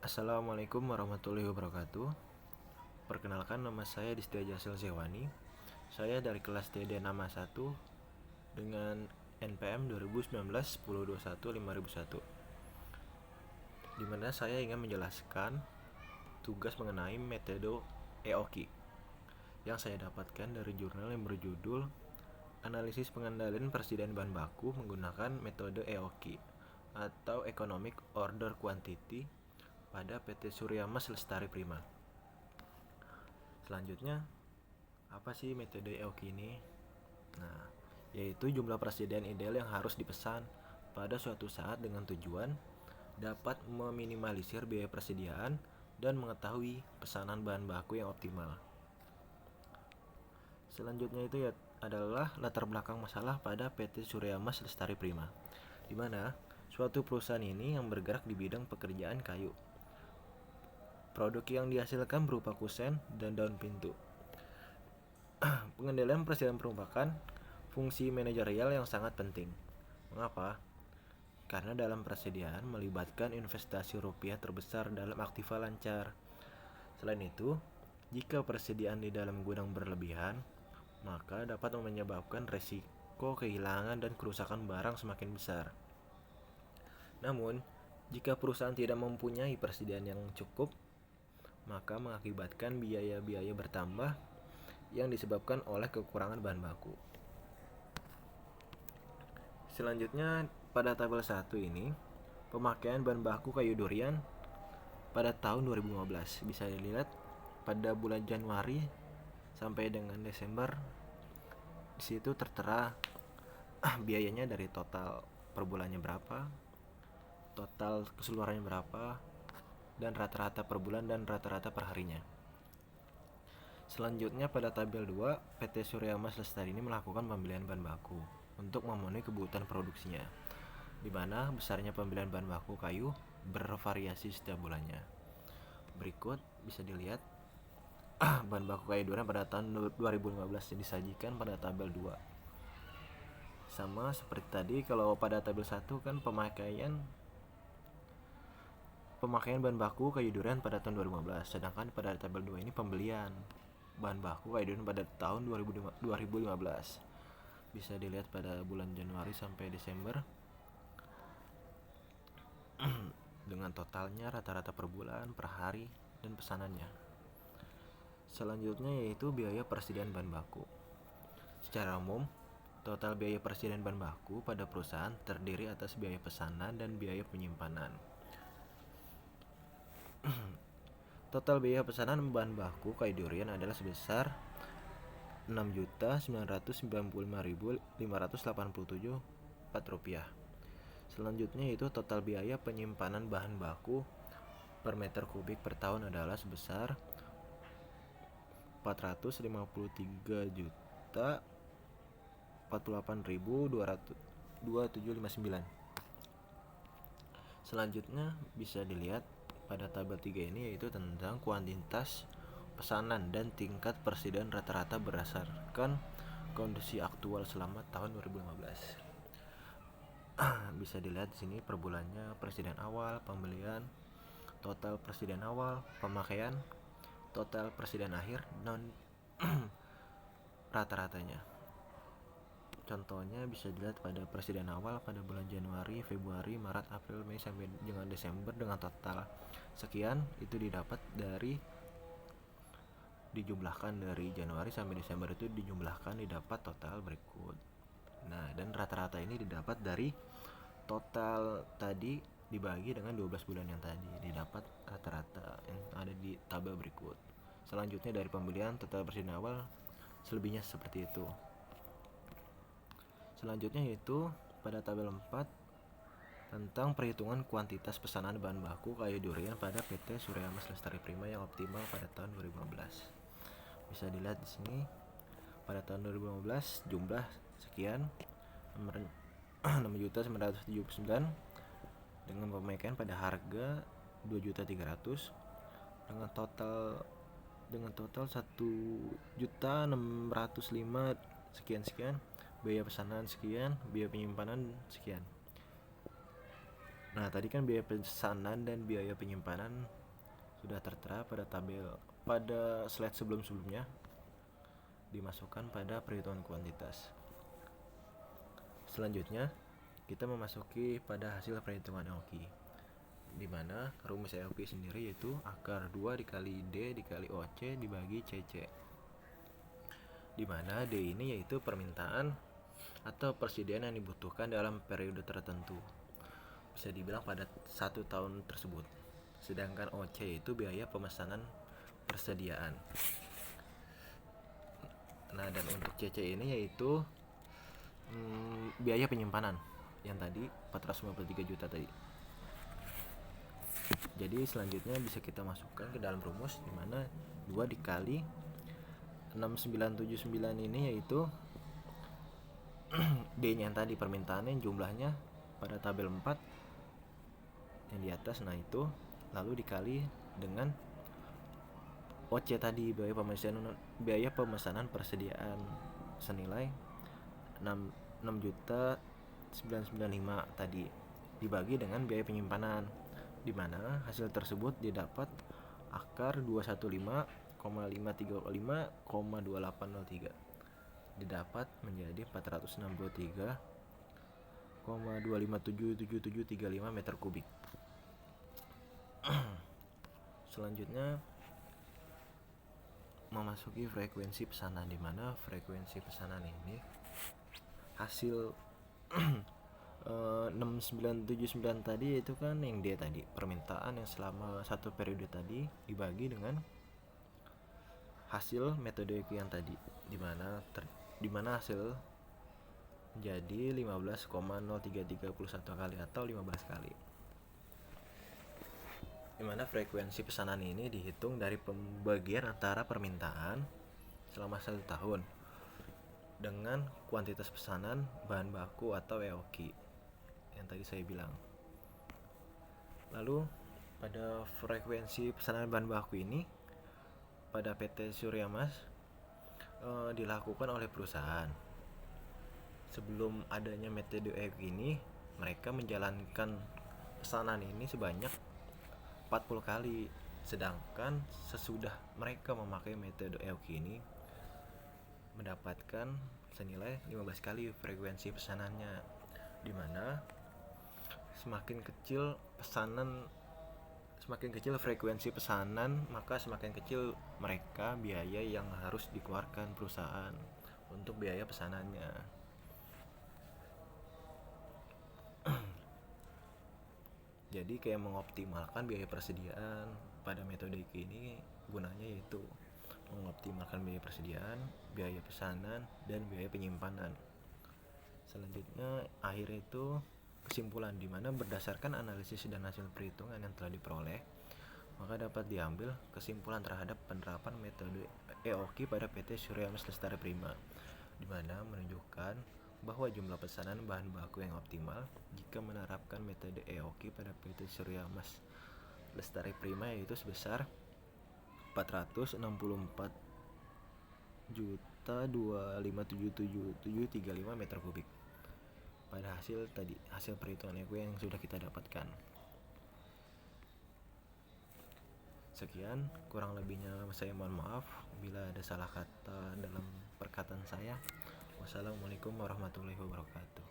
Assalamualaikum warahmatullahi wabarakatuh. Perkenalkan, nama saya Distia Jasil Zewani. Saya dari kelas TD nama 1 dengan NPM 2019-1021-5001, di mana saya ingin menjelaskan tugas mengenai metode EOKI yang saya dapatkan dari jurnal yang berjudul Analisis Pengendalian Persediaan Bahan Baku menggunakan metode EOKI atau Economic Order Quantity pada PT Surya Mas Lestari Prima. Selanjutnya, apa sih metode EOKI ini? Nah, yaitu jumlah persediaan ideal yang harus dipesan pada suatu saat dengan tujuan dapat meminimalisir biaya persediaan dan mengetahui pesanan bahan baku yang optimal. Selanjutnya itu adalah latar belakang masalah pada PT Surya Mas Lestari Prima, di mana suatu perusahaan ini yang bergerak di bidang pekerjaan kayu. Produk yang dihasilkan berupa kusen dan daun pintu. Pengendalian persediaan merupakan fungsi manajerial yang sangat penting. Mengapa? Karena dalam persediaan melibatkan investasi rupiah terbesar dalam aktiva lancar. Selain itu, jika persediaan di dalam gudang berlebihan, maka dapat menyebabkan resiko kehilangan dan kerusakan barang semakin besar. Namun, jika perusahaan tidak mempunyai persediaan yang cukup, maka mengakibatkan biaya-biaya bertambah yang disebabkan oleh kekurangan bahan baku. Selanjutnya, pada tabel 1 ini, pemakaian bahan baku kayu durian pada tahun 2015 bisa dilihat pada bulan Januari sampai dengan Desember. Di situ tertera biayanya dari total per bulannya berapa, total keseluruhannya berapa, dan rata-rata per bulan dan rata-rata per harinya. Selanjutnya pada tabel 2, PT Surya Mas Lestari ini melakukan pembelian bahan baku untuk memenuhi kebutuhan produksinya, di mana besarnya pembelian bahan baku kayu bervariasi setiap bulannya. Berikut bisa dilihat bahan baku kayu durian pada tahun 2015 yang disajikan pada tabel 2. Sama seperti tadi, kalau pada tabel 1 kan pemakaian bahan baku kayu durian pada tahun 2015, sedangkan pada tabel 2 ini pembelian bahan baku kayu durian pada tahun 2015. Bisa dilihat pada bulan Januari sampai Desember dengan totalnya, rata-rata per bulan, per hari, dan pesanannya. Selanjutnya yaitu biaya persediaan bahan baku. Secara umum, total biaya persediaan bahan baku pada perusahaan terdiri atas biaya pesanan dan biaya penyimpanan. Total biaya pesanan bahan baku kayu durian adalah sebesar 6.995.587 rupiah. Selanjutnya itu total biaya penyimpanan bahan baku per meter kubik per tahun adalah sebesar 453.048.2759. Selanjutnya bisa dilihat pada tabel 3 ini, yaitu tentang kuantitas pesanan dan tingkat persediaan rata-rata berdasarkan kondisi aktual selama tahun 2015. Bisa dilihat di sini per bulannya, persediaan awal, pembelian, total persediaan awal, pemakaian, total persediaan akhir, dan rata-ratanya. Contohnya bisa dilihat pada persediaan awal pada bulan Januari, Februari, Maret, April, Mei sampai dengan Desember dengan total sekian, itu dijumlahkan dari Januari sampai Desember, itu didapat total berikut. Nah, dan rata-rata ini didapat dari total tadi dibagi dengan 12 bulan yang tadi, didapat rata-rata yang ada di tabel berikut. Selanjutnya dari pembelian, total persediaan awal, selebihnya seperti itu. Selanjutnya yaitu pada tabel 4 tentang perhitungan kuantitas pesanan bahan baku kayu durian pada PT Surya Mas Lestari Prima yang optimal pada tahun 2015. Bisa dilihat di sini pada tahun 2015 jumlah sekian 6.979 dengan pemakaian pada harga 2.300.000 dengan total 1.605 sekian, biaya pesanan sekian, biaya penyimpanan sekian. Nah, tadi kan biaya pesanan dan biaya penyimpanan sudah tertera pada slide sebelum-sebelumnya, dimasukkan pada perhitungan kuantitas. Selanjutnya, kita memasuki pada hasil perhitungan EOQ, di mana rumus EOQ sendiri yaitu akar 2 dikali D dikali OC dibagi CC, di mana D ini yaitu permintaan atau persediaan yang dibutuhkan dalam periode tertentu, bisa dibilang pada 1 tahun tersebut. Sedangkan OC itu biaya pemesanan persediaan. Nah, dan untuk CC ini yaitu biaya penyimpanan yang tadi 453 juta tadi. Jadi selanjutnya bisa kita masukkan ke dalam rumus, di mana 2 dikali 6979 ini yaitu D-nya yang tadi permintaannya jumlahnya pada tabel 4 yang di atas, nah itu lalu dikali dengan OC tadi, biaya pemesanan persediaan senilai 6.995 tadi dibagi dengan biaya penyimpanan, di mana hasil tersebut didapat akar 215,535,2803 didapat menjadi 463,2577735 meter kubik. Selanjutnya memasuki frekuensi pesanan, di mana frekuensi pesanan ini hasil 6979 tadi itu kan yang D tadi, permintaan yang selama satu periode tadi dibagi dengan hasil metode yang tadi, di mana hasil jadi 15,0331 kali atau 15 kali. Di mana frekuensi pesanan ini dihitung dari pembagian antara permintaan selama 1 tahun dengan kuantitas pesanan bahan baku atau EOQ yang tadi saya bilang. Lalu pada frekuensi pesanan bahan baku ini pada PT Surya Mas dilakukan oleh perusahaan. Sebelum adanya metode EOQ ini, mereka menjalankan pesanan ini sebanyak 40 kali. Sedangkan sesudah mereka memakai metode EOQ ini mendapatkan senilai 15 kali frekuensi pesanannya, di mana semakin kecil frekuensi pesanan, maka semakin kecil biaya yang harus dikeluarkan perusahaan untuk biaya pesanannya. Jadi kayak mengoptimalkan biaya persediaan pada metode ini, gunanya yaitu mengoptimalkan biaya persediaan, biaya pesanan, dan biaya penyimpanan. Selanjutnya akhirnya itu kesimpulan, di mana berdasarkan analisis dan hasil perhitungan yang telah diperoleh, maka dapat diambil kesimpulan terhadap penerapan metode EOQ pada PT Surya Mas Lestari Prima, di mana menunjukkan bahwa jumlah pesanan bahan baku yang optimal jika menerapkan metode EOQ pada PT Surya Mas Lestari Prima yaitu sebesar 464.2577735 meter kubik pada hasil perhitungan EOQ yang sudah kita dapatkan. Sekian, kurang lebihnya saya mohon maaf bila ada salah kata dalam perkataan saya. Wassalamualaikum warahmatullahi wabarakatuh.